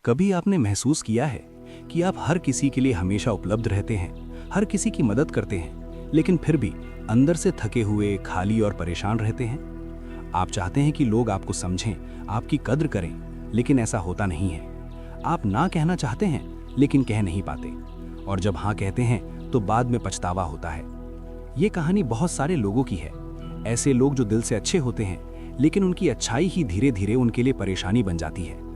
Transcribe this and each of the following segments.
कभी आपने महसूस किया है कि आप हर किसी के लिए हमेशा उपलब्ध रहते हैं, हर किसी की मदद करते हैं, लेकिन फिर भी अंदर से थके हुए, खाली और परेशान रहते हैं? आप चाहते हैं कि लोग आपको समझें, आपकी कद्र करें, लेकिन ऐसा होता नहीं है। आप ना कहना चाहते हैं, लेकिन कह नहीं पाते, और जब हाँ कहते हैं तो बाद में पछतावा होता है। ये कहानी बहुत सारे लोगों की है। ऐसे लोग जो दिल से अच्छे होते हैं, लेकिन उनकी अच्छाई ही धीरे धीरे उनके लिए परेशानी बन जाती है।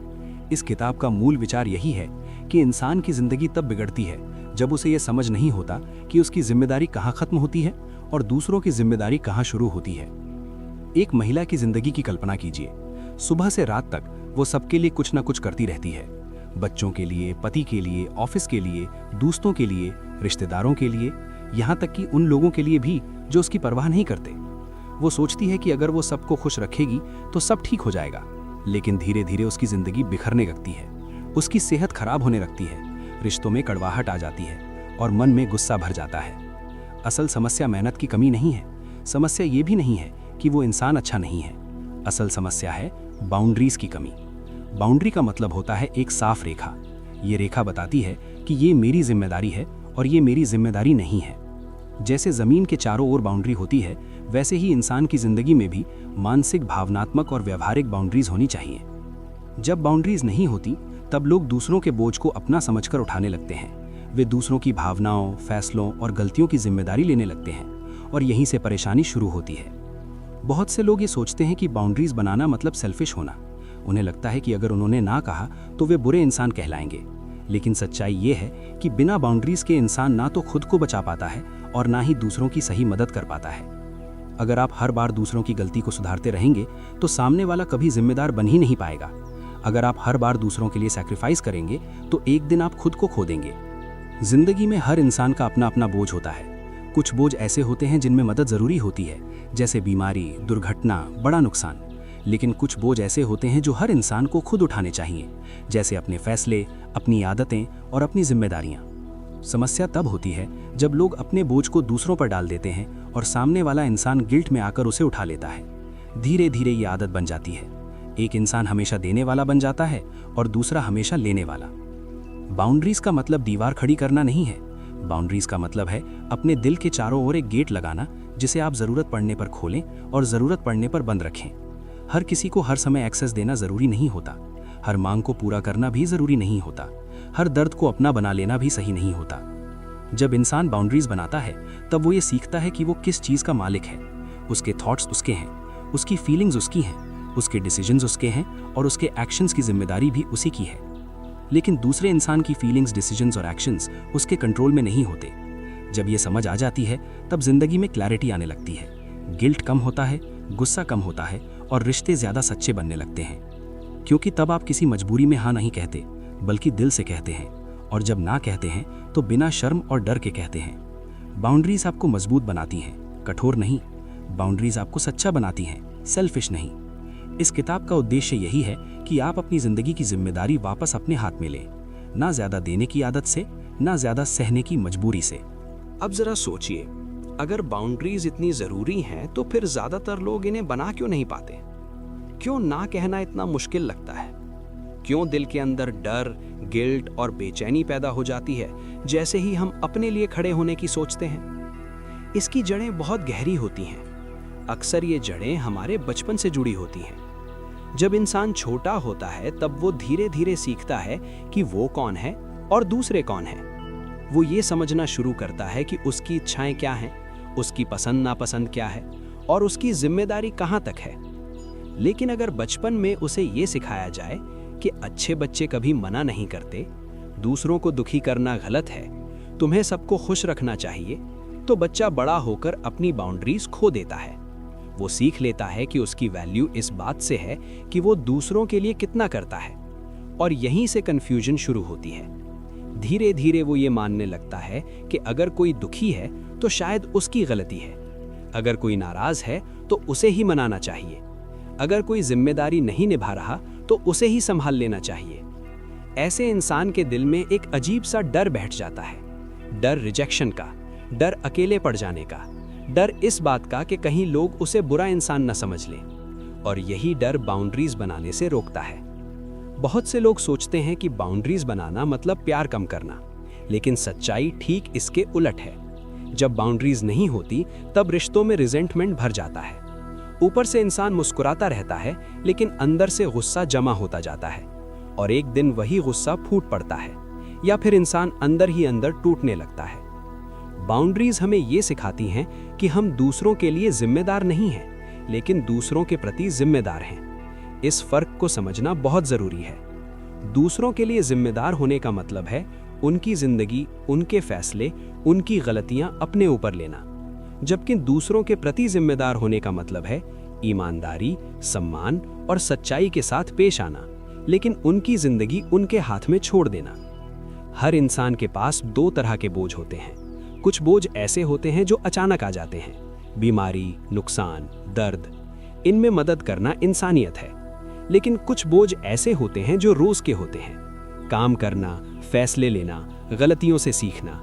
इस किताब का मूल विचार यही है कि इंसान की जिंदगी तब बिगड़ती है जब उसे यह समझ नहीं होता कि उसकी जिम्मेदारी कहाँ खत्म होती है और दूसरों की जिम्मेदारी कहाँ शुरू होती है। एक महिला की जिंदगी की कल्पना कीजिए। सुबह से रात तक वो सबके लिए कुछ न कुछ करती रहती है। बच्चों के लिए, पति के लिए, ऑफिस के लिए, दोस्तों के लिए, रिश्तेदारों के लिए, यहाँ तक कि उन लोगों के लिए भी जो उसकी परवाह नहीं करते। वो सोचती है कि अगर वो सबको खुश रखेगी तो सब ठीक हो जाएगा, लेकिन धीरे धीरे उसकी जिंदगी बिखरने लगती है। उसकी सेहत खराब होने लगती है, रिश्तों में कड़वाहट आ जाती है और मन में गुस्सा भर जाता है। असल समस्या मेहनत की कमी नहीं है। समस्या ये भी नहीं है कि वो इंसान अच्छा नहीं है। असल समस्या है बाउंड्रीज की कमी। बाउंड्री का मतलब होता है एक साफ रेखा। ये रेखा बताती है कि ये मेरी जिम्मेदारी है और ये मेरी जिम्मेदारी नहीं है। जैसे जमीन के चारों ओर बाउंड्री होती है, वैसे ही इंसान की जिंदगी में भी मानसिक, भावनात्मक और व्यवहारिक बाउंड्रीज होनी चाहिए। जब बाउंड्रीज नहीं होती, तब लोग दूसरों के बोझ को अपना समझकर उठाने लगते हैं। वे दूसरों की भावनाओं, फैसलों और गलतियों की जिम्मेदारी लेने लगते हैं, और यहीं से परेशानी शुरू होती है। बहुत से लोग ये सोचते हैं कि बाउंड्रीज बनाना मतलब सेल्फिश होना। उन्हें लगता है कि अगर उन्होंने ना कहा तो वे बुरे इंसान कहलाएंगे। लेकिन सच्चाई ये है कि बिना बाउंड्रीज के इंसान ना तो खुद को बचा पाता है और ना ही दूसरों की सही मदद कर पाता है। अगर आप हर बार दूसरों की गलती को सुधारते रहेंगे तो सामने वाला कभी जिम्मेदार बन ही नहीं पाएगा। अगर आप हर बार दूसरों के लिए सैक्रिफाइस करेंगे तो एक दिन आप खुद को खो देंगे। जिंदगी में हर इंसान का अपना अपना बोझ होता है। कुछ बोझ ऐसे होते हैं जिनमें मदद जरूरी होती है, जैसे बीमारी, दुर्घटना, बड़ा नुकसान। लेकिन कुछ बोझ ऐसे होते हैं जो हर इंसान को खुद उठाने चाहिए, जैसे अपने फैसले, अपनी आदतें और अपनी जिम्मेदारियां। समस्या तब होती है जब लोग अपने बोझ को दूसरों पर डाल देते हैं और सामने वाला इंसान गिल्ट में आकर उसे उठा लेता है। धीरे धीरे ये आदत बन जाती है। एक इंसान हमेशा देने वाला बन जाता है और दूसरा हमेशा लेने वाला। बाउंड्रीज का मतलब दीवार खड़ी करना नहीं है। बाउंड्रीज का मतलब है अपने दिल के चारों ओर एक गेट लगाना, जिसे आप जरूरत पड़ने पर खोलें और जरूरत पड़ने पर बंद रखें। हर किसी को हर समय एक्सेस देना जरूरी नहीं होता। हर मांग को पूरा करना भी जरूरी नहीं होता। हर दर्द को अपना बना लेना भी सही नहीं होता। जब इंसान बाउंड्रीज बनाता है तब वो ये सीखता है कि वो किस चीज़ का मालिक है। उसके थॉट्स उसके हैं, उसकी फीलिंग्स उसकी हैं, उसके डिसीजंस उसके हैं और उसके एक्शंस की जिम्मेदारी भी उसी की है। लेकिन दूसरे इंसान की फीलिंग्स, डिसीजंस और एक्शंस उसके कंट्रोल में नहीं होते। जब ये समझ आ जाती है तब जिंदगी में क्लैरिटी आने लगती है। गिल्ट कम होता है, गुस्सा कम होता है और रिश्ते ज़्यादा सच्चे बनने लगते हैं। क्योंकि तब आप किसी मजबूरी में हाँ नहीं कहते, बल्कि दिल से कहते हैं, और जब ना कहते हैं तो बिना शर्म और डर के कहते हैं। बाउंड्रीज आपको मजबूत बनाती हैं, कठोर नहीं। बाउंड्रीज आपको सच्चा बनाती हैं, सेल्फिश नहीं। इस किताब का उद्देश्य यही है कि आप अपनी जिंदगी की जिम्मेदारी वापस अपने हाथ में लें, ना ज्यादा देने की आदत से, ना ज्यादा सहने की मजबूरी से। अब जरा सोचिए, अगर बाउंड्रीज इतनी जरूरी हैं तो फिर ज्यादातर लोग इन्हें बना क्यों नहीं पाते? क्यों ना कहना इतना मुश्किल लगता है? क्यों दिल के अंदर डर, गिल्ट और बेचैनी पैदा हो जाती है जैसे ही हम अपने लिए खड़े होने की सोचते हैं? इसकी जड़ें बहुत गहरी होती हैं। अक्सर ये जड़ें हमारे बचपन से जुड़ी होती हैं। जब इंसान छोटा होता है तब वो धीरे धीरे सीखता है कि वो कौन है और दूसरे कौन हैं। वो ये समझना शुरू करता है कि उसकी इच्छाएं क्या हैं, उसकी पसंद नापसंद क्या है और उसकी जिम्मेदारी कहाँ तक है। लेकिन अगर बचपन में उसे ये सिखाया जाए कि अच्छे बच्चे कभी मना नहीं करते, दूसरों को दुखी करना गलत है, तुम्हें सबको खुश रखना चाहिए, तो बच्चा बड़ा होकर अपनी बाउंड्रीज खो देता है। वो सीख लेता है कि उसकी वैल्यू इस बात से है कि वो दूसरों के लिए कितना करता है, और यहीं से कंफ्यूजन शुरू होती है। धीरे धीरे वो ये मानने लगता है कि अगर कोई दुखी है तो शायद उसकी गलती है, अगर कोई नाराज है तो उसे ही मनाना चाहिए, अगर कोई जिम्मेदारी नहीं निभा रहा तो उसे ही संभाल लेना चाहिए। ऐसे इंसान के दिल में एक अजीब सा डर बैठ जाता है। डर रिजेक्शन का, डर अकेले पड़ जाने का, डर इस बात का कि कहीं लोग उसे बुरा इंसान न समझ लें, और यही डर बाउंड्रीज बनाने से रोकता है। बहुत से लोग सोचते हैं कि बाउंड्रीज बनाना मतलब प्यार कम करना, लेकिन सच्चाई ठीक इसके उलट है। जब बाउंड्रीज नहीं होती तब रिश्तों में रिजेंटमेंट भर जाता है। ऊपर से इंसान मुस्कुराता रहता है, लेकिन अंदर से गुस्सा जमा होता जाता है और एक दिन वही गुस्सा फूट पड़ता है या फिर इंसान अंदर ही अंदर टूटने लगता है। बाउंड्रीज हमें ये सिखाती हैं कि हम दूसरों के लिए जिम्मेदार नहीं हैं, लेकिन दूसरों के प्रति जिम्मेदार हैं। इस फर्क को समझना बहुत जरूरी है। दूसरों के लिए जिम्मेदार होने का मतलब है उनकी जिंदगी, उनके फैसले, उनकी गलतियां अपने ऊपर लेना, जबकि दूसरों के प्रति जिम्मेदार होने का मतलब है ईमानदारी, सम्मान और सच्चाई के साथ पेश आना, लेकिन उनकी जिंदगी उनके हाथ में छोड़ देना। हर इंसान के पास दो तरह के बोझ होते हैं। कुछ बोझ ऐसे होते हैं जो अचानक आ जाते हैं, बीमारी, नुकसान, दर्द। इनमें मदद करना इंसानियत है। लेकिन कुछ बोझ ऐसे होते हैं जो रोज के होते हैं, काम करना, फैसले लेना, गलतियों से सीखना।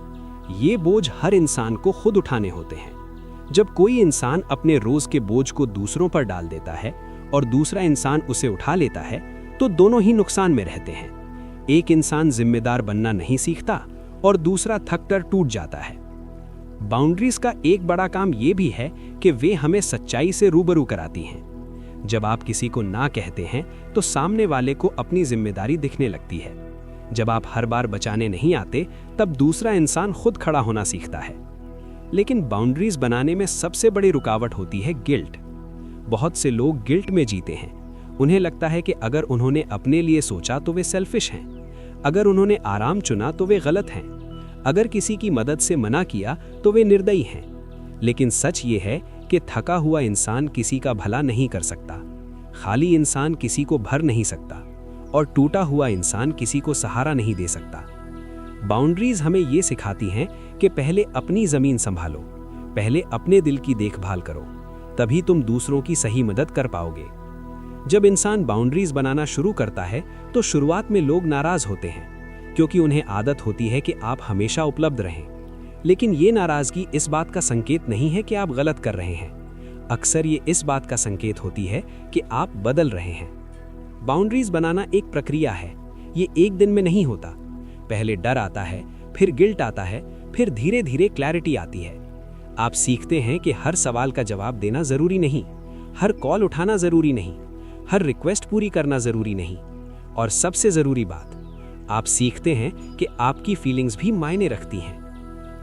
ये बोझ हर इंसान को खुद उठाने होते हैं। जब कोई इंसान अपने रोज के बोझ को दूसरों पर डाल देता है और दूसरा इंसान उसे उठा लेता है, तो दोनों ही नुकसान में रहते हैं। एक इंसान जिम्मेदार बनना नहीं सीखता और दूसरा थककर टूट जाता है। बाउंड्रीज का एक बड़ा काम यह भी है कि वे हमें सच्चाई से रूबरू कराती हैं। जब आप किसी को ना कहते हैं तो सामने वाले को अपनी जिम्मेदारी दिखने लगती है। जब आप हर बार बचाने नहीं आते, तब दूसरा इंसान खुद खड़ा होना सीखता है। लेकिन बाउंड्रीज बनाने में सबसे बड़ी रुकावट होती है गिल्ट। बहुत से लोग गिल्ट में जीते हैं। उन्हें लगता है कि अगर उन्होंने अपने लिए सोचा तो वे सेल्फिश हैं, अगर उन्होंने आराम चुना तो वे गलत हैं, अगर किसी की मदद से मना किया तो वे निर्दयी हैं। लेकिन सच ये है कि थका हुआ इंसान किसी का भला नहीं कर सकता, खाली इंसान किसी को भर नहीं सकता और टूटा हुआ इंसान किसी को सहारा नहीं दे सकता। बाउंड्रीज हमें ये सिखाती हैं कि पहले अपनी जमीन संभालो, पहले अपने दिल की देखभाल करो, तभी तुम दूसरों की सही मदद कर पाओगे। जब इंसान बाउंड्रीज बनाना शुरू करता है तो शुरुआत में लोग नाराज होते हैं, क्योंकि उन्हें आदत होती है कि आप हमेशा उपलब्ध रहें। लेकिन ये नाराजगी इस बात का संकेत नहीं है कि आप गलत कर रहे हैं। अक्सर ये इस बात का संकेत होती है कि आप बदल रहे हैं। बाउंड्रीज बनाना एक प्रक्रिया है। ये एक दिन में नहीं होता। पहले डर आता है, फिर गिल्ट आता है, फिर धीरे धीरे क्लैरिटी आती है। आप सीखते हैं कि हर सवाल का जवाब देना जरूरी नहीं, हर कॉल उठाना जरूरी नहीं, हर रिक्वेस्ट पूरी करना जरूरी नहीं, और सबसे जरूरी बात, आप सीखते हैं कि आपकी फीलिंग्स भी मायने रखती हैं।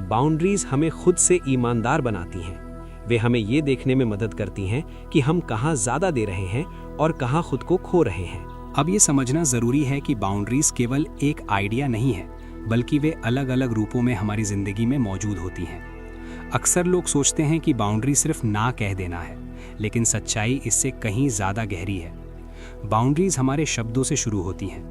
बाउंड्रीज हमें खुद से ईमानदार बनाती हैं। वे हमें ये देखने में मदद करती हैं कि हम कहाँ ज़्यादा दे रहे हैं और कहाँ खुद को खो रहे हैं। अब ये समझना ज़रूरी है कि बाउंड्रीज केवल एक आइडिया नहीं है, बल्कि वे अलग अलग रूपों में हमारी ज़िंदगी में मौजूद होती हैं। अक्सर लोग सोचते हैं कि बाउंड्री सिर्फ ना कह देना है, लेकिन सच्चाई इससे कहीं ज़्यादा गहरी है। बाउंड्रीज हमारे शब्दों से शुरू होती हैं।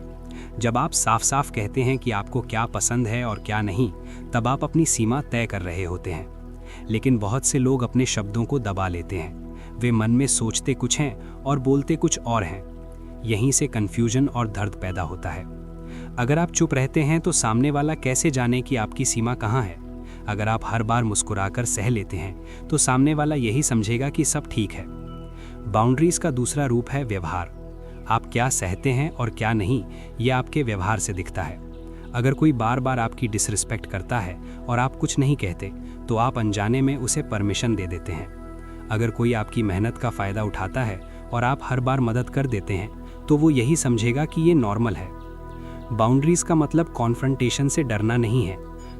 जब आप साफ साफ कहते हैं कि आपको क्या पसंद है और क्या नहीं, तब आप अपनी सीमा तय कर रहे होते हैं। लेकिन बहुत से लोग अपने शब्दों को दबा लेते हैं। वे मन में सोचते कुछ हैं और बोलते कुछ और हैं। यहीं से कन्फ्यूजन और दर्द पैदा होता है। अगर आप चुप रहते हैं तो सामने वाला कैसे जाने कि आपकी सीमा कहाँ है? अगर आप हर बार मुस्कुराकर सह लेते हैं तो सामने वाला यही समझेगा कि सब ठीक है। बाउंड्रीज का दूसरा रूप है व्यवहार। आप क्या सहते हैं और क्या नहीं, ये आपके व्यवहार से दिखता है। अगर कोई बार बार आपकी डिसरिस्पेक्ट करता है और आप कुछ नहीं कहते, तो आप अनजाने में उसे परमिशन दे देते हैं। अगर कोई आपकी मेहनत का फ़ायदा उठाता है और आप हर बार मदद कर देते हैं, तो वो यही समझेगा कि ये नॉर्मल है। बाउंड्रीज का मतलब कॉन्फ्रंटेशन से डरना नहीं है।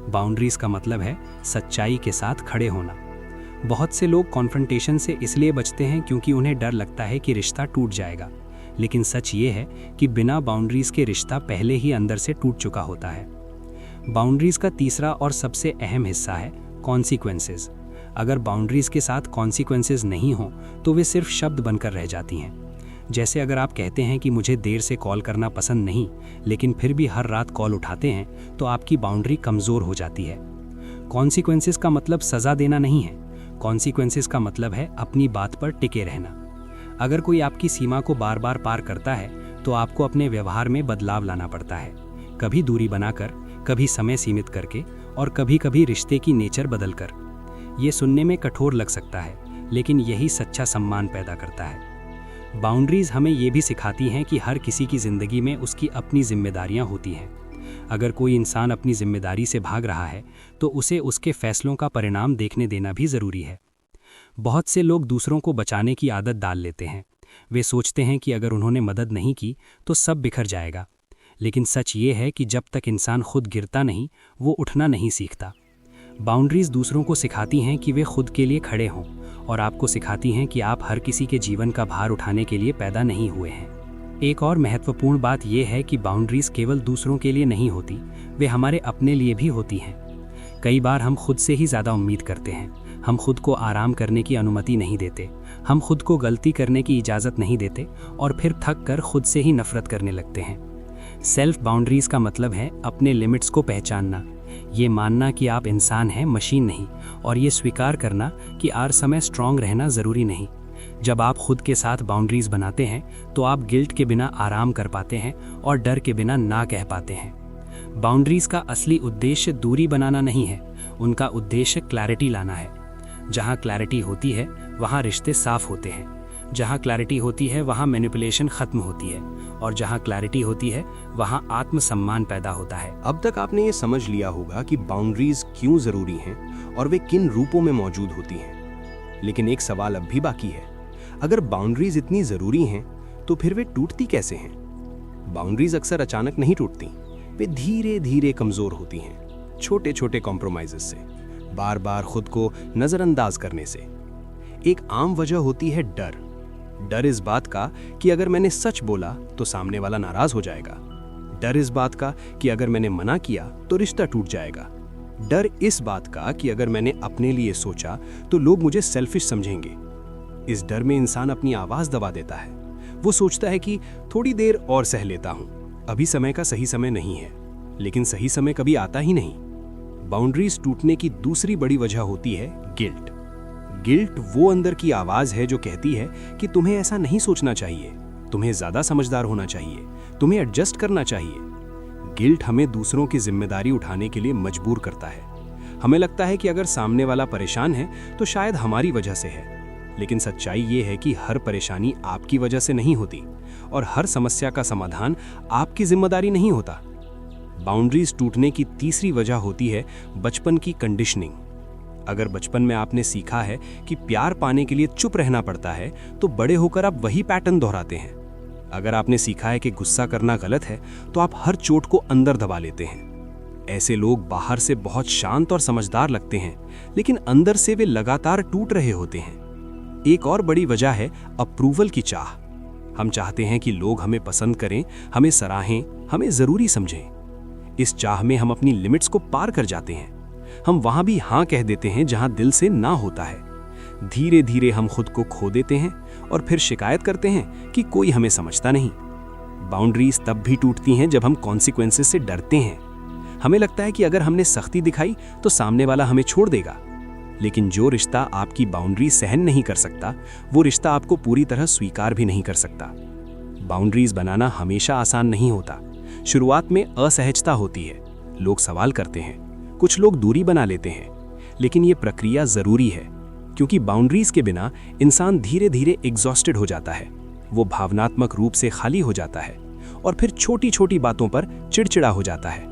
बाउंड्रीज का मतलब है सच्चाई के साथ खड़े होना। बहुत से लोग कॉन्फ्रंटेशन से इसलिए बचते हैं क्योंकि उन्हें डर लगता है कि रिश्ता टूट जाएगा। लेकिन सच ये है कि बिना बाउंड्रीज के रिश्ता पहले ही अंदर से टूट चुका होता है। बाउंड्रीज का तीसरा और सबसे अहम हिस्सा है कॉन्सिक्वेंसेस। अगर बाउंड्रीज के साथ कॉन्सिक्वेंसेस नहीं हो तो वे सिर्फ शब्द बनकर रह जाती हैं। जैसे अगर आप कहते हैं कि मुझे देर से कॉल करना पसंद नहीं, लेकिन फिर भी हर रात कॉल उठाते हैं, तो आपकी बाउंड्री कमज़ोर हो जाती है। कॉन्सिक्वेंसेस का मतलब सज़ा देना नहीं है। कॉन्सिक्वेंसेस का मतलब है अपनी बात पर टिके रहना। अगर कोई आपकी सीमा को बार बार पार करता है, तो आपको अपने व्यवहार में बदलाव लाना पड़ता है। कभी दूरी बनाकर, कभी समय सीमित करके और कभी कभी रिश्ते की नेचर बदलकर। ये सुनने में कठोर लग सकता है, लेकिन यही सच्चा सम्मान पैदा करता है। बाउंड्रीज हमें ये भी सिखाती हैं कि हर किसी की ज़िंदगी में उसकी अपनी जिम्मेदारियां होती हैं। अगर कोई इंसान अपनी जिम्मेदारी से भाग रहा है तो उसे उसके फैसलों का परिणाम देखने देना भी ज़रूरी है। बहुत से लोग दूसरों को बचाने की आदत डाल लेते हैं। वे सोचते हैं कि अगर उन्होंने मदद नहीं की तो सब बिखर जाएगा। लेकिन सच ये है कि जब तक इंसान खुद गिरता नहीं, वो उठना नहीं सीखता। बाउंड्रीज दूसरों को सिखाती हैं कि वे खुद के लिए खड़े हों, और आपको सिखाती हैं कि आप हर किसी के जीवन का भार उठाने के लिए पैदा नहीं हुए हैं। एक और महत्वपूर्ण बात यह है कि बाउंड्रीज केवल दूसरों के लिए नहीं होती, वे हमारे अपने लिए भी होती हैं। कई बार हम खुद से ही ज़्यादा उम्मीद करते हैं। हम खुद को आराम करने की अनुमति नहीं देते, हम खुद को गलती करने की इजाज़त नहीं देते, और फिर थक कर खुद से ही नफरत करने लगते हैं। सेल्फ बाउंड्रीज का मतलब है अपने लिमिट्स को पहचानना, ये मानना कि आप इंसान हैं, मशीन नहीं, और ये स्वीकार करना कि हर समय स्ट्रांग रहना ज़रूरी नहीं। जब आप खुद के साथ बाउंड्रीज बनाते हैं तो आप गिल्ट के बिना आराम कर पाते हैं और डर के बिना ना कह पाते हैं। बाउंड्रीज का असली उद्देश्य दूरी बनाना नहीं है, उनका उद्देश्य क्लैरिटी लाना है। जहाँ क्लैरिटी होती है वहाँ रिश्ते साफ होते हैं, जहाँ क्लैरिटी होती है वहाँ मैनिपुलेशन खत्म होती है, और जहाँ क्लैरिटी होती है वहाँ आत्मसम्मान पैदा होता है। अब तक आपने ये समझ लिया होगा कि बाउंड्रीज क्यों जरूरी हैं और वे किन रूपों में मौजूद होती हैं। लेकिन एक सवाल अब भी बाकी है, अगर बाउंड्रीज इतनी जरूरी हैं तो फिर वे टूटती कैसे हैं? बाउंड्रीज अक्सर अचानक नहीं टूटती, वे धीरे धीरे कमजोर होती हैं, छोटे छोटे कॉम्प्रोमाइजेस से, बार बार खुद को नजरअंदाज करने से। एक आम वजह होती है डर। डर इस बात का कि अगर मैंने सच बोला तो सामने वाला नाराज हो जाएगा। डर इस बात का कि अगर मैंने मना किया तो रिश्ता टूट जाएगा। डर इस बात का कि अगर मैंने अपने लिए सोचा तो लोग मुझे सेल्फिश समझेंगे। इस डर में इंसान अपनी आवाज दबा देता है। वो सोचता है कि थोड़ी देर और सह लेता हूं, अभी समय का सही समय नहीं है। लेकिन सही समय कभी आता ही नहीं। बाउंड्रीज टूटने की दूसरी बड़ी वजह होती है गिल्ट। गिल्ट वो अंदर की आवाज है जो कहती है कि तुम्हें ऐसा नहीं सोचना चाहिए, तुम्हें ज्यादा समझदार होना चाहिए, तुम्हें एडजस्ट करना चाहिए। गिल्ट हमें दूसरों की जिम्मेदारी उठाने के लिए मजबूर करता है। हमें लगता है कि अगर सामने वाला परेशान है तो शायद हमारी वजह से है। लेकिन सच्चाई ये है कि हर परेशानी आपकी वजह से नहीं होती, और हर समस्या का समाधान आपकी जिम्मेदारी नहीं होता। बाउंड्रीज टूटने की तीसरी वजह होती है बचपन की कंडीशनिंग। अगर बचपन में आपने सीखा है कि प्यार पाने के लिए चुप रहना पड़ता है तो बड़े होकर आप वही पैटर्न दोहराते हैं। अगर आपने सीखा है कि गुस्सा करना गलत है तो आप हर चोट को अंदर दबा लेते हैं। ऐसे लोग बाहर से बहुत शांत और समझदार लगते हैं, लेकिन अंदर से वे लगातार टूट रहे होते हैं। एक और बड़ी वजह है अप्रूवल की चाह। हम चाहते हैं कि लोग हमें पसंद करें, हमें सराहें, हमें जरूरी समझें। इस चाह में हम अपनी लिमिट्स को पार कर जाते हैं। हम वहां भी हाँ कह देते हैं जहां दिल से ना होता है। धीरे धीरे हम खुद को खो देते हैं और फिर शिकायत करते हैं कि कोई हमें समझता नहीं। बाउंड्रीज तब भी टूटती हैं जब हम कॉन्सिक्वेंसेस से डरते हैं। हमें लगता है कि अगर हमने सख्ती दिखाई तो सामने वाला हमें छोड़ देगा। लेकिन जो रिश्ता आपकी बाउंड्री सहन नहीं कर सकता, वो रिश्ता आपको पूरी तरह स्वीकार भी नहीं कर सकता। बाउंड्रीज बनाना हमेशा आसान नहीं होता। शुरुआत में असहजता होती है, लोग सवाल करते हैं, कुछ लोग दूरी बना लेते हैं। लेकिन ये प्रक्रिया जरूरी है, क्योंकि बाउंड्रीज के बिना इंसान धीरे धीरे एग्जॉस्टेड हो जाता है। वो भावनात्मक रूप से खाली हो जाता है और फिर छोटी छोटी बातों पर चिड़चिड़ा हो जाता है।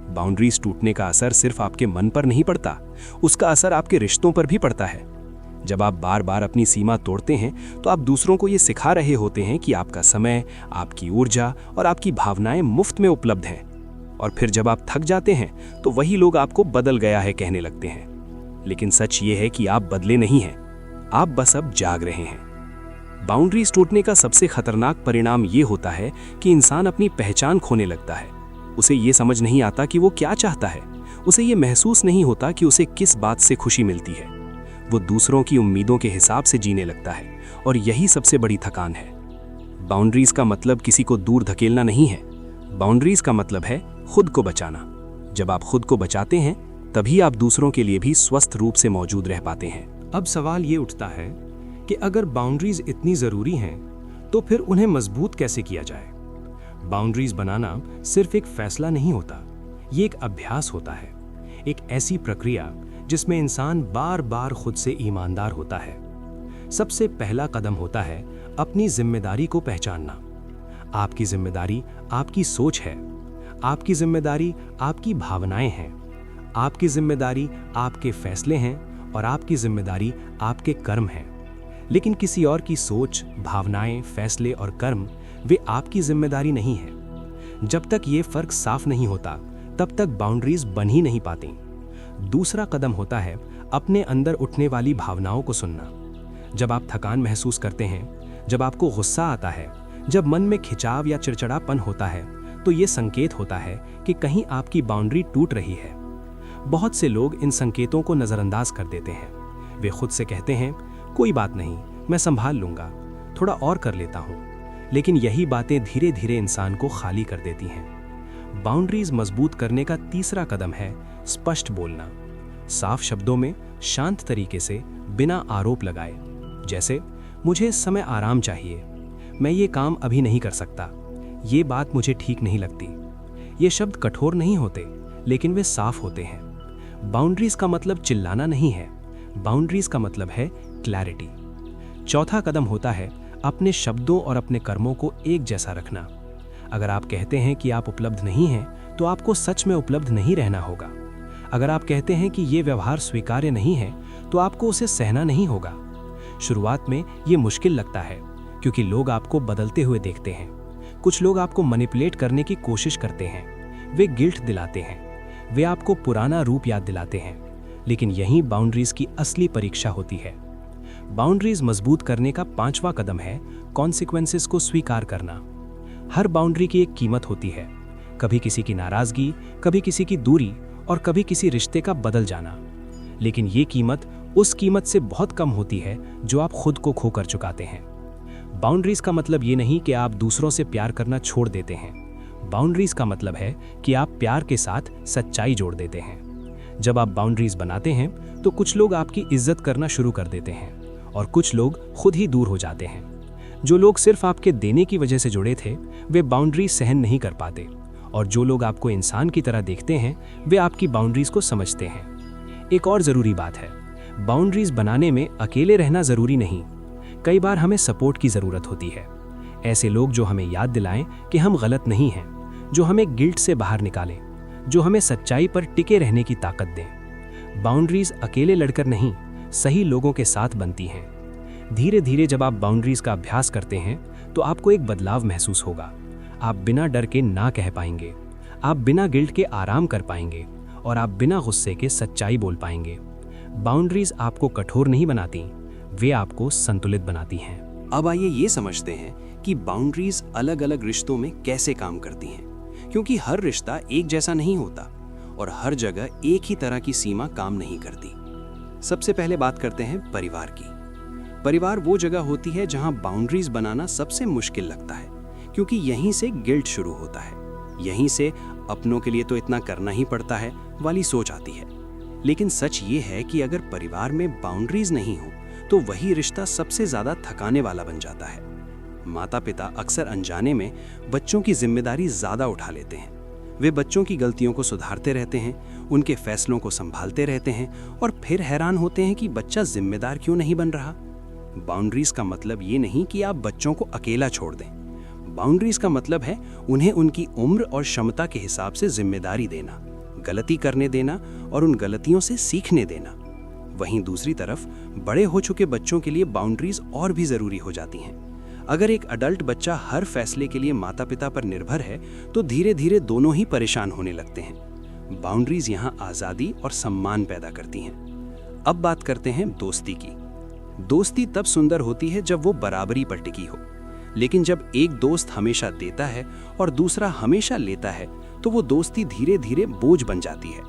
बाउंड्रीज टूटने का असर सिर्फ आपके मन पर नहीं पड़ता, उसका असर आपके रिश्तों पर भी पड़ता है। जब आप बार बार अपनी सीमा तोड़ते हैं तो आप दूसरों को ये सिखा रहे होते हैं कि आपका समय, आपकी ऊर्जा और आपकी भावनाएं मुफ्त में उपलब्ध हैं। और फिर जब आप थक जाते हैं तो वही लोग आपको बदल गया है कहने लगते हैं। लेकिन सच ये है कि आप बदले नहीं हैं, आप बस अब जाग रहे हैं। बाउंड्रीज टूटने का सबसे खतरनाक परिणाम ये होता है कि इंसान अपनी पहचान खोने लगता है। उसे ये समझ नहीं आता कि वो क्या चाहता है। उसे ये महसूस नहीं होता कि उसे किस बात से खुशी मिलती है। वो दूसरों की उम्मीदों के हिसाब से जीने लगता है, और यही सबसे बड़ी थकान है। बाउंड्रीज का मतलब किसी को दूर धकेलना नहीं है। बाउंड्रीज का मतलब है खुद को बचाना। जब आप खुद को बचाते हैं तभी आप दूसरों के लिए भी स्वस्थ रूप से मौजूद रह पाते हैं। अब सवाल ये उठता है कि अगर बाउंड्रीज इतनी जरूरी हैं तो फिर उन्हें मजबूत कैसे किया जाए? बाउंड्रीज बनाना सिर्फ एक फैसला नहीं होता, ये एक अभ्यास होता है, एक ऐसी प्रक्रिया जिसमें इंसान बार बार खुद से ईमानदार होता है। सबसे पहला कदम होता है अपनी जिम्मेदारी को पहचानना। आपकी जिम्मेदारी आपकी सोच है, आपकी जिम्मेदारी आपकी भावनाएं हैं, आपकी जिम्मेदारी आपके फैसले हैं और आपकी जिम्मेदारी आपके कर्म हैं। लेकिन किसी और की सोच, भावनाएं, फैसले और कर्म वे आपकी जिम्मेदारी नहीं है। जब तक ये फर्क साफ नहीं होता तब तक बाउंड्रीज बन ही नहीं पाती। दूसरा कदम होता है अपने अंदर उठने वाली भावनाओं को सुनना। जब आप थकान महसूस करते हैं, जब आपको गुस्सा आता है, जब मन में खिंचाव या चिड़चिड़ापन होता है, तो ये संकेत होता है कि कहीं आपकी बाउंड्री टूट रही है। बहुत से लोग इन संकेतों को नज़रअंदाज कर देते हैं। वे खुद से कहते हैं, कोई बात नहीं, मैं संभाल लूंगा, थोड़ा और कर लेता हूँ। लेकिन यही बातें धीरे धीरे इंसान को खाली कर देती हैं। बाउंड्रीज मजबूत करने का तीसरा कदम है स्पष्ट बोलना। साफ शब्दों में, शांत तरीके से, बिना आरोप लगाए। जैसे, मुझे इस समय आराम चाहिए, मैं ये काम अभी नहीं कर सकता, ये बात मुझे ठीक नहीं लगती। ये शब्द कठोर नहीं होते, लेकिन वे साफ होते हैं। बाउंड्रीज का मतलब चिल्लाना नहीं है, बाउंड्रीज का मतलब है क्लैरिटी। चौथा कदम होता है अपने शब्दों और अपने कर्मों को एक जैसा रखना। अगर आप कहते हैं कि आप उपलब्ध नहीं हैं, तो आपको सच में उपलब्ध नहीं रहना होगा। अगर आप कहते हैं कि ये व्यवहार स्वीकार्य नहीं है, तो आपको उसे सहना नहीं होगा। शुरुआत में ये मुश्किल लगता है, क्योंकि लोग आपको बदलते हुए देखते हैं। कुछ लोग आपको मैनिपुलेट करने की कोशिश करते हैं, वे गिल्ट दिलाते हैं, वे आपको पुराना रूप याद दिलाते हैं। लेकिन यही बाउंड्रीज की असली परीक्षा होती है। बाउंड्रीज मजबूत करने का पांचवा कदम है कॉन्सिक्वेंसेस को स्वीकार करना। हर बाउंड्री की एक कीमत होती है, कभी किसी की नाराजगी, कभी किसी की दूरी और कभी किसी रिश्ते का बदल जाना। लेकिन ये कीमत उस कीमत से बहुत कम होती है जो आप खुद को खोकर चुकाते हैं। बाउंड्रीज का मतलब ये नहीं कि आप दूसरों से प्यार करना छोड़ देते हैं। बाउंड्रीज का मतलब है कि आप प्यार के साथ सच्चाई जोड़ देते हैं। जब आप बाउंड्रीज बनाते हैं तो कुछ लोग आपकी इज्जत करना शुरू कर देते हैं और कुछ लोग खुद ही दूर हो जाते हैं। जो लोग सिर्फ आपके देने की वजह से जुड़े थे, वे बाउंड्रीज सहन नहीं कर पाते, और जो लोग आपको इंसान की तरह देखते हैं, वे आपकी बाउंड्रीज को समझते हैं। एक और ज़रूरी बात है, बाउंड्रीज बनाने में अकेले रहना ज़रूरी नहीं। कई बार हमें सपोर्ट की ज़रूरत होती है। ऐसे लोग जो हमें याद दिलाएं कि हम गलत नहीं हैं, जो हमें गिल्ट से बाहर निकालें, जो हमें सच्चाई पर टिके रहने की ताकत दें। बाउंड्रीज अकेले लड़कर नहीं, सही लोगों के साथ बनती हैं। धीरे धीरे जब आप बाउंड्रीज का अभ्यास करते हैं, तो आपको एक बदलाव महसूस होगा। आप बिना डर के ना कह पाएंगे, आप बिना गिल्ट के आराम कर पाएंगे, और आप बिना गुस्से के सच्चाई बोल पाएंगे। बाउंड्रीज आपको कठोर नहीं बनाती, वे आपको संतुलित बनाती हैं। अब आइए ये समझते हैं कि बाउंड्रीज अलग अलग रिश्तों में कैसे काम करती हैं, क्योंकि हर रिश्ता एक जैसा नहीं होता और हर जगह एक ही तरह की सीमा काम नहीं करती। सबसे पहले बात करते हैं परिवार की। परिवार वो जगह होती है जहां बाउंड्रीज बनाना सबसे मुश्किल लगता है, क्योंकि यहीं से गिल्ट शुरू होता है, यहीं से अपनों के लिए तो इतना करना ही पड़ता है वाली सोच आती है। लेकिन सच ये है कि अगर परिवार में बाउंड्रीज नहीं हो तो वही रिश्ता सबसे ज्यादा थकाने वाला बन जाता है। माता पिता अक्सर अनजाने में बच्चों की जिम्मेदारी ज्यादा उठा लेते हैं। वे बच्चों की गलतियों को सुधारते रहते हैं, उनके फैसलों को संभालते रहते हैं और फिर हैरान होते हैं कि बच्चा जिम्मेदार क्यों नहीं बन रहा। बाउंड्रीज का मतलब ये नहीं कि आप बच्चों को अकेला छोड़ दें। बाउंड्रीज का मतलब है उन्हें उनकी उम्र और क्षमता के हिसाब से जिम्मेदारी देना, गलती करने देना और उन गलतियों से सीखने देना। वहीं दूसरी तरफ बड़े हो चुके बच्चों के लिए बाउंड्रीज और भी जरूरी हो जाती हैं। अगर एक अडल्ट बच्चा हर फैसले के लिए माता पिता पर निर्भर है, तो धीरे धीरे दोनों ही परेशान होने लगते हैं। बाउंड्रीज यहाँ आज़ादी और सम्मान पैदा करती हैं। अब बात करते हैं दोस्ती की। दोस्ती तब सुंदर होती है जब वो बराबरी पर टिकी हो। लेकिन जब एक दोस्त हमेशा देता है और दूसरा हमेशा लेता है, तो वो दोस्ती धीरे धीरे बोझ बन जाती है।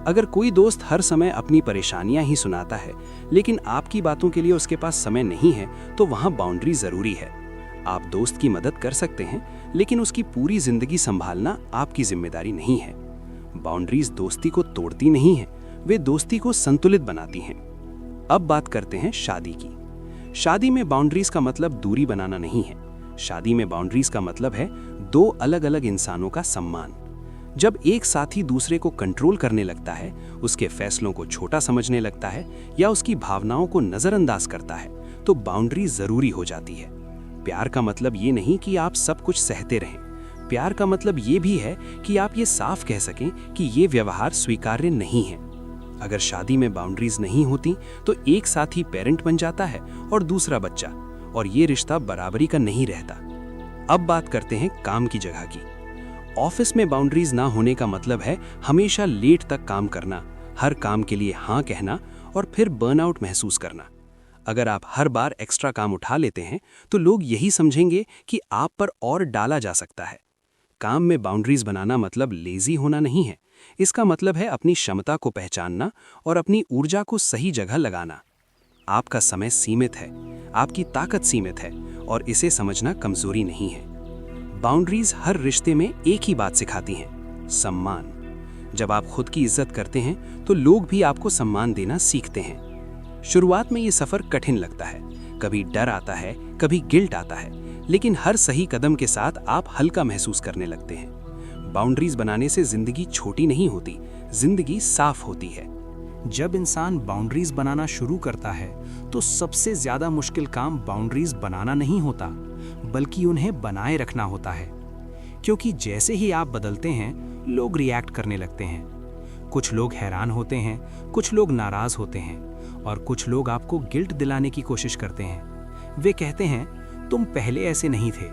अगर कोई दोस्त हर समय अपनी परेशानियां ही सुनाता है, लेकिन आपकी बातों के लिए उसके पास समय नहीं है, तो वहाँ बाउंड्री जरूरी है। आप दोस्त की मदद कर सकते हैं, लेकिन उसकी पूरी जिंदगी संभालना आपकी जिम्मेदारी नहीं है। बाउंड्रीज दोस्ती को तोड़ती नहीं है, वे दोस्ती को संतुलित बनाती हैं। अब बात करते हैं शादी की। शादी में बाउंड्रीज का मतलब दूरी बनाना नहीं है। शादी में बाउंड्रीज का मतलब है दो अलग अलग इंसानों का सम्मान। जब एक साथी दूसरे को कंट्रोल करने लगता है, उसके फैसलों को छोटा समझने लगता है या उसकी भावनाओं को नजरअंदाज करता है, तो बाउंड्री जरूरी हो जाती है। प्यार का मतलब ये नहीं कि आप सब कुछ सहते रहें। प्यार का मतलब ये भी है कि आप ये साफ कह सकें कि ये व्यवहार स्वीकार्य नहीं है। अगर शादी में बाउंड्रीज नहीं होती तो एक साथी पेरेंट बन जाता है और दूसरा बच्चा, और ये रिश्ता बराबरी का नहीं रहता। अब बात करते हैं काम की जगह की। ऑफिस में बाउंड्रीज ना होने का मतलब है हमेशा लेट तक काम करना, हर काम के लिए हाँ कहना और फिर बर्नआउट महसूस करना। अगर आप हर बार एक्स्ट्रा काम उठा लेते हैं तो लोग यही समझेंगे कि आप पर और डाला जा सकता है। काम में बाउंड्रीज बनाना मतलब लेजी होना नहीं है। इसका मतलब है अपनी क्षमता को पहचानना और अपनी ऊर्जा को सही जगह लगाना। आपका समय सीमित है, आपकी ताकत सीमित है, और इसे समझना कमजोरी नहीं है। बाउंड्रीज हर रिश्ते में एक ही बात सिखाती हैं, सम्मान। जब आप खुद की इज्जत करते हैं तो लोग भी आपको सम्मान देना सीखते हैं। शुरुआत में ये सफर कठिन लगता है, कभी डर आता है, कभी गिल्ट आता है, लेकिन हर सही कदम के साथ आप हल्का महसूस करने लगते हैं। बाउंड्रीज बनाने से जिंदगी छोटी नहीं होती, जिंदगी साफ होती है। जब इंसान बाउंड्रीज बनाना शुरू करता है तो सबसे ज्यादा मुश्किल काम बाउंड्रीज बनाना नहीं होता, बल्कि उन्हें बनाए रखना होता है। क्योंकि जैसे ही आप बदलते हैं, लोग रिएक्ट करने लगते हैं। कुछ लोग हैरान होते हैं, कुछ लोग नाराज होते हैं, और कुछ लोग आपको गिल्ट दिलाने की कोशिश करते हैं। वे कहते हैं, तुम पहले ऐसे नहीं थे,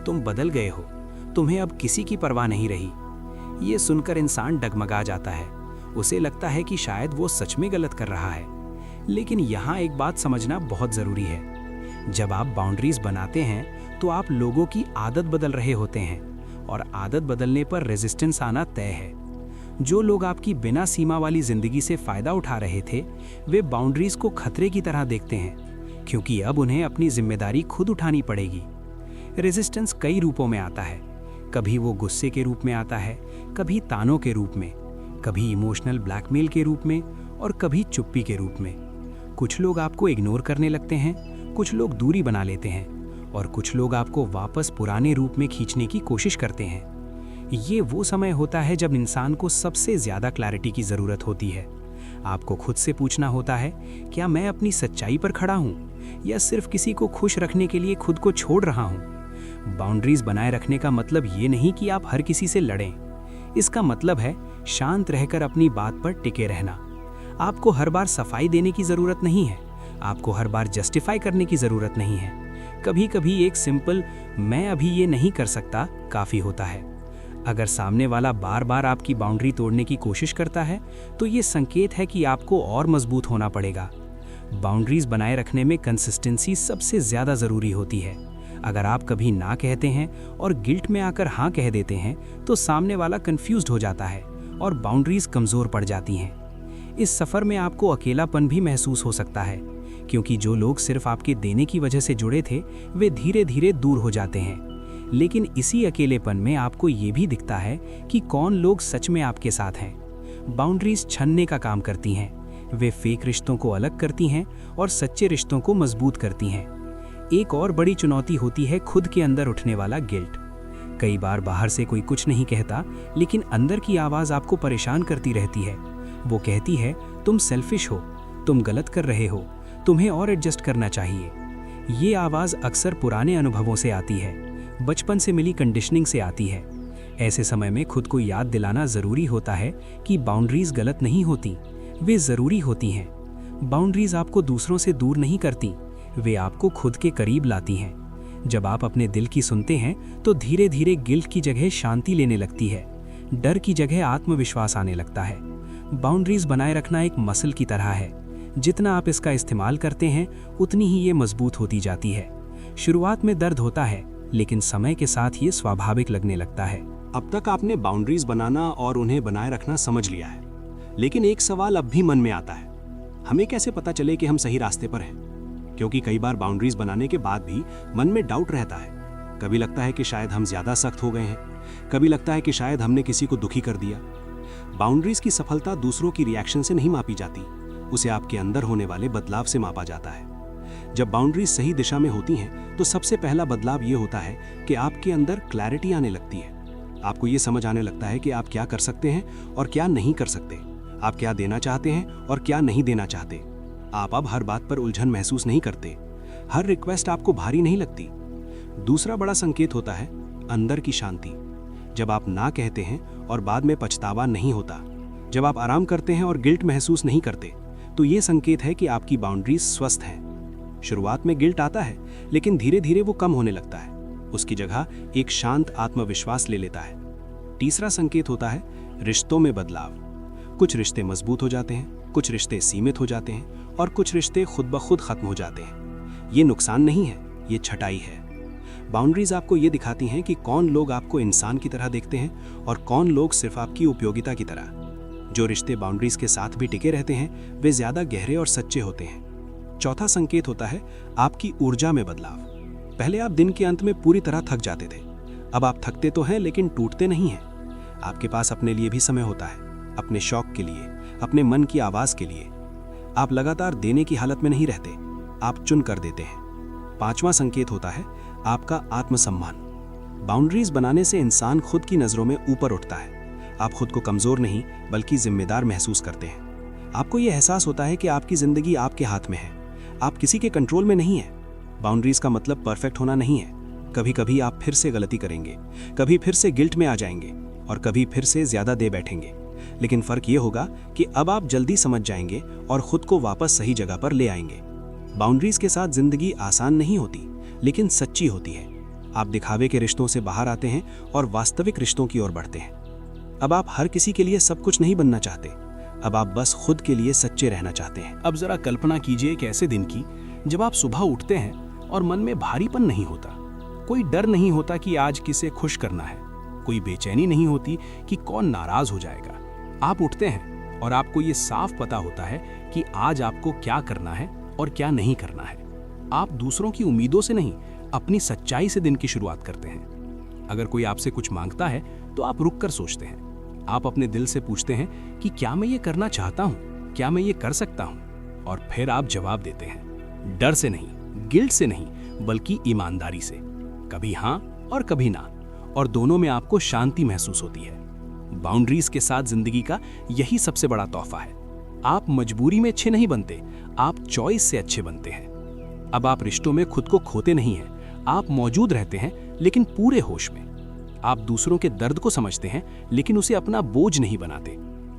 तुम बदल गए हो, तुम्हें अब किसी की परवाह नहीं रही। ये सुनकर इंसान डगमगा जाता है। उसे लगता है कि शायद वो सच में गलत कर रहा है। लेकिन यहाँ एक बात समझना बहुत ज़रूरी है। जब आप बाउंड्रीज बनाते हैं तो आप लोगों की आदत बदल रहे होते हैं, और आदत बदलने पर रेजिस्टेंस आना तय है। जो लोग आपकी बिना सीमा वाली ज़िंदगी से फ़ायदा उठा रहे थे, वे बाउंड्रीज को खतरे की तरह देखते हैं, क्योंकि अब उन्हें अपनी जिम्मेदारी खुद उठानी पड़ेगी। रेजिस्टेंस कई रूपों में आता है। कभी वो गुस्से के रूप में आता है, कभी तानों के रूप में, कभी इमोशनल ब्लैकमेल के रूप में, और कभी चुप्पी के रूप में। कुछ लोग आपको इग्नोर करने लगते हैं, कुछ लोग दूरी बना लेते हैं, और कुछ लोग आपको वापस पुराने रूप में खींचने की कोशिश करते हैं। ये वो समय होता है जब इंसान को सबसे ज़्यादा क्लैरिटी की ज़रूरत होती है। आपको खुद से पूछना होता है, क्या मैं अपनी सच्चाई पर खड़ा हूँ, या सिर्फ किसी को खुश रखने के लिए खुद को छोड़ रहा हूँ। बाउंड्रीज बनाए रखने का मतलब ये नहीं कि आप हर किसी से लड़ें। इसका मतलब है शांत रहकर अपनी बात पर टिके रहना। आपको हर बार सफाई देने की ज़रूरत नहीं है, आपको हर बार जस्टिफाई करने की ज़रूरत नहीं है। कभी कभी एक सिंपल मैं अभी ये नहीं कर सकता काफ़ी होता है। अगर सामने वाला बार बार आपकी बाउंड्री तोड़ने की कोशिश करता है तो ये संकेत है कि आपको और मजबूत होना पड़ेगा। बाउंड्रीज बनाए रखने में कंसिस्टेंसी सबसे ज़्यादा ज़रूरी होती है। अगर आप कभी ना कहते हैं और गिल्ट में आकर हाँ कह देते हैं तो सामने वाला कंफ्यूज्ड हो जाता है और बाउंड्रीज कमज़ोर पड़ जाती हैं। इस सफ़र में आपको अकेलापन भी महसूस हो सकता है, क्योंकि जो लोग सिर्फ आपके देने की वजह से जुड़े थे वे धीरे धीरे दूर हो जाते हैं। लेकिन इसी अकेलेपन में आपको ये भी दिखता है कि कौन लोग सच में आपके साथ हैं। बाउंड्रीज छनने का काम करती हैं। वे फेक रिश्तों को अलग करती हैं और सच्चे रिश्तों को मजबूत करती हैं। एक और बड़ी चुनौती होती है खुद के अंदर उठने वाला गिल्ट। कई बार बाहर से कोई कुछ नहीं कहता, लेकिन अंदर की आवाज़ आपको परेशान करती रहती है। वो कहती है, तुम सेल्फिश हो, तुम गलत कर रहे हो, तुम्हें और एडजस्ट करना चाहिए। ये आवाज़ अक्सर पुराने अनुभवों से आती है, बचपन से मिली कंडीशनिंग से आती है। ऐसे समय में खुद को याद दिलाना ज़रूरी होता है कि बाउंड्रीज गलत नहीं होती, वे ज़रूरी होती हैं। बाउंड्रीज आपको दूसरों से दूर नहीं करती, वे आपको खुद के करीब लाती हैं। जब आप अपने दिल की सुनते हैं तो धीरे धीरे गिल्ट की जगह शांति लेने लगती है, डर की जगह आत्मविश्वास आने लगता है। बाउंड्रीज बनाए रखना एक मसल की तरह है, जितना आप इसका इस्तेमाल करते हैं उतनी ही ये मजबूत होती जाती है। शुरुआत में दर्द होता है, लेकिन समय के साथ ये स्वाभाविक लगने लगता है। अब तक आपने बाउंड्रीज बनाना और उन्हें बनाए रखना समझ लिया है, लेकिन एक सवाल अब भी मन में आता है, हमें कैसे पता चले कि हम सही रास्ते पर हैं? क्योंकि कई बार बाउंड्रीज बनाने के बाद भी मन में डाउट रहता है। कभी लगता है कि शायद हम ज्यादा सख्त हो गए हैं, कभी लगता है कि शायद हमने किसी को दुखी कर दिया। बाउंड्रीज की सफलता दूसरों की रिएक्शन से नहीं मापी जाती, उसे आपके अंदर होने वाले बदलाव से मापा जाता है। जब बाउंड्रीज सही दिशा में होती हैं तो सबसे पहला बदलाव ये होता है कि आपके अंदर क्लैरिटी आने लगती है। आपको ये समझ आने लगता है कि आप क्या कर सकते हैं और क्या नहीं कर सकते, आप क्या देना चाहते हैं और क्या नहीं देना चाहते। आप अब हर बात पर उलझन महसूस नहीं करते, हर रिक्वेस्ट आपको भारी नहीं लगती। दूसरा बड़ा संकेत होता है अंदर की शांति। जब आप ना कहते हैं और बाद में पछतावा नहीं होता, जब आप आराम करते हैं और गिल्ट महसूस नहीं करते, तो ये संकेत है कि आपकी बाउंड्रीज स्वस्थ हैं। शुरुआत में गिल्ट आता है, लेकिन धीरे धीरे वो कम होने लगता है। उसकी जगह एक शांत आत्मविश्वास ले लेता है। तीसरा संकेत होता है रिश्तों में बदलाव। कुछ रिश्ते मजबूत हो जाते हैं, कुछ रिश्ते सीमित हो जाते हैं और कुछ रिश्ते खुद ब खुद खत्म हो जाते हैं। ये नुकसान नहीं है, ये छटाई है। बाउंड्रीज आपको ये दिखाती हैं कि कौन लोग आपको इंसान की तरह देखते हैं और कौन लोग सिर्फ आपकी उपयोगिता की तरह। जो रिश्ते बाउंड्रीज के साथ भी टिके रहते हैं वे ज्यादा गहरे और सच्चे होते हैं। चौथा संकेत होता है आपकी ऊर्जा में बदलाव। पहले आप दिन के अंत में पूरी तरह थक जाते थे, अब आप थकते तो हैं लेकिन टूटते नहीं हैं। आपके पास अपने लिए भी समय होता है, अपने शौक के लिए, अपने मन की आवाज के लिए। आप लगातार देने की हालत में नहीं रहते, आप चुन कर देते हैं। पांचवा संकेत होता है आपका आत्मसम्मान। बाउंड्रीज बनाने से इंसान खुद की नजरों में ऊपर उठता है। आप खुद को कमजोर नहीं बल्कि जिम्मेदार महसूस करते हैं। आपको यह एहसास होता है कि आपकी जिंदगी आपके हाथ में है, आप किसी के कंट्रोल में नहीं है। बाउंड्रीज का मतलब परफेक्ट होना नहीं है। कभी कभी आप फिर से गलती करेंगे, कभी फिर से गिल्ट में आ जाएंगे और कभी फिर से ज्यादा दे बैठेंगे। लेकिन फर्क ये होगा कि अब आप जल्दी समझ जाएंगे और खुद को वापस सही जगह पर ले आएंगे। बाउंड्रीज के साथ जिंदगी आसान नहीं होती, लेकिन सच्ची होती है। आप दिखावे के रिश्तों से बाहर आते हैं और वास्तविक रिश्तों की ओर बढ़ते हैं। अब आप हर किसी के लिए सब कुछ नहीं बनना चाहते, अब आप बस खुद के लिए सच्चे रहना चाहते हैं। अब जरा कल्पना कीजिए एक ऐसे दिन की जब आप सुबह उठते हैं और मन में भारीपन नहीं होता, कोई डर नहीं होता कि आज किसे खुश करना है, कोई बेचैनी नहीं होती कि कौन नाराज हो जाएगा। आप उठते हैं और आपको ये साफ पता होता है कि आज आपको क्या करना है और क्या नहीं करना है। आप दूसरों की उम्मीदों से नहीं, अपनी सच्चाई से दिन की शुरुआत करते हैं। अगर कोई आपसे कुछ मांगता है तो आप रुक कर सोचते हैं। आप अपने दिल से पूछते हैं कि क्या मैं ये करना चाहता हूँ, क्या मैं ये कर सकता हूँ, और फिर आप जवाब देते हैं। डर से नहीं, गिल्ट से नहीं, बल्कि ईमानदारी से। कभी हाँ और कभी ना, और दोनों में आपको शांति महसूस होती है। बाउंड्रीज के साथ जिंदगी का यही सबसे बड़ा तोहफा है। आप मजबूरी में अच्छे नहीं बनते, आप चॉइस से अच्छे बनते हैं। अब आप रिश्तों में खुद को खोते नहीं हैं, आप मौजूद रहते हैं लेकिन पूरे होश में। आप दूसरों के दर्द को समझते हैं लेकिन उसे अपना बोझ नहीं बनाते।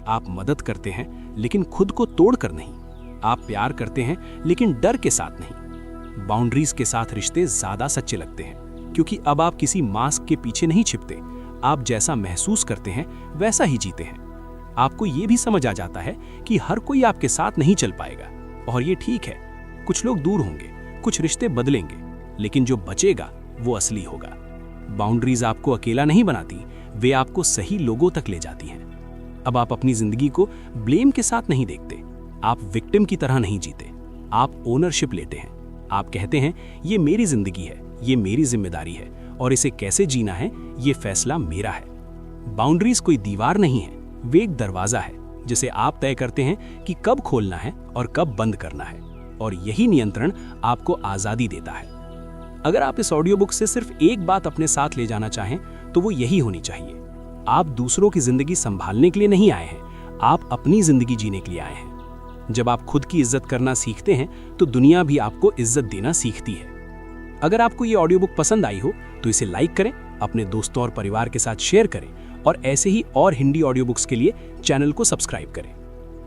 आप मदद करते हैं लेकिन खुद को तोड़कर नहीं। आप प्यार करते हैं लेकिन डर के साथ नहीं। बाउंड्रीज के साथ रिश्ते ज्यादा सच्चे लगते हैं क्योंकि अब आप किसी मास्क के पीछे नहीं छिपते। आप जैसा महसूस करते हैं वैसा ही जीते हैं। आपको ये भी समझ आ जाता है कि हर कोई आपके साथ नहीं चल पाएगा और ये ठीक है। कुछ लोग दूर होंगे, कुछ रिश्ते बदलेंगे, लेकिन जो बचेगा वो असली होगा। बाउंड्रीज आपको अकेला नहीं बनाती, वे आपको सही लोगों तक ले जाती हैं। अब आप अपनी जिंदगी को ब्लेम के साथ नहीं देखते, आप विक्टिम की तरह नहीं जीते, आप ओनरशिप लेते हैं। आप कहते हैं ये मेरी जिंदगी है, ये मेरी जिम्मेदारी है और इसे कैसे जीना है ये फैसला मेरा है। बाउंड्रीज कोई दीवार नहीं है, वे एक दरवाजा है जिसे आप तय करते हैं कि कब खोलना है और कब बंद करना है, और यही नियंत्रण आपको आजादी देता है। अगर आप इस ऑडियो बुक से सिर्फ एक बात अपने साथ ले जाना चाहें तो वो यही होनी चाहिए, आप दूसरों की जिंदगी संभालने के लिए नहीं आए हैं, आप अपनी जिंदगी जीने के लिए आए हैं। जब आप खुद की इज्जत करना सीखते हैं तो दुनिया भी आपको इज्जत देना सीखती है। अगर आपको ये ऑडियो बुक पसंद आई हो तो इसे लाइक करें, अपने दोस्तों और परिवार के साथ शेयर करें और ऐसे ही और हिंदी ऑडियो बुक्स के लिए चैनल को सब्सक्राइब करें।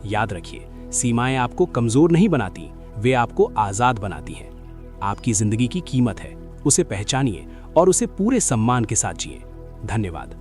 याद रखिए, सीमाएं आपको कमजोर नहीं बनाती, वे आपको आजाद बनाती हैं। आपकी जिंदगी की कीमत है, उसे पहचानिए और उसे पूरे सम्मान के साथ जिए। धन्यवाद।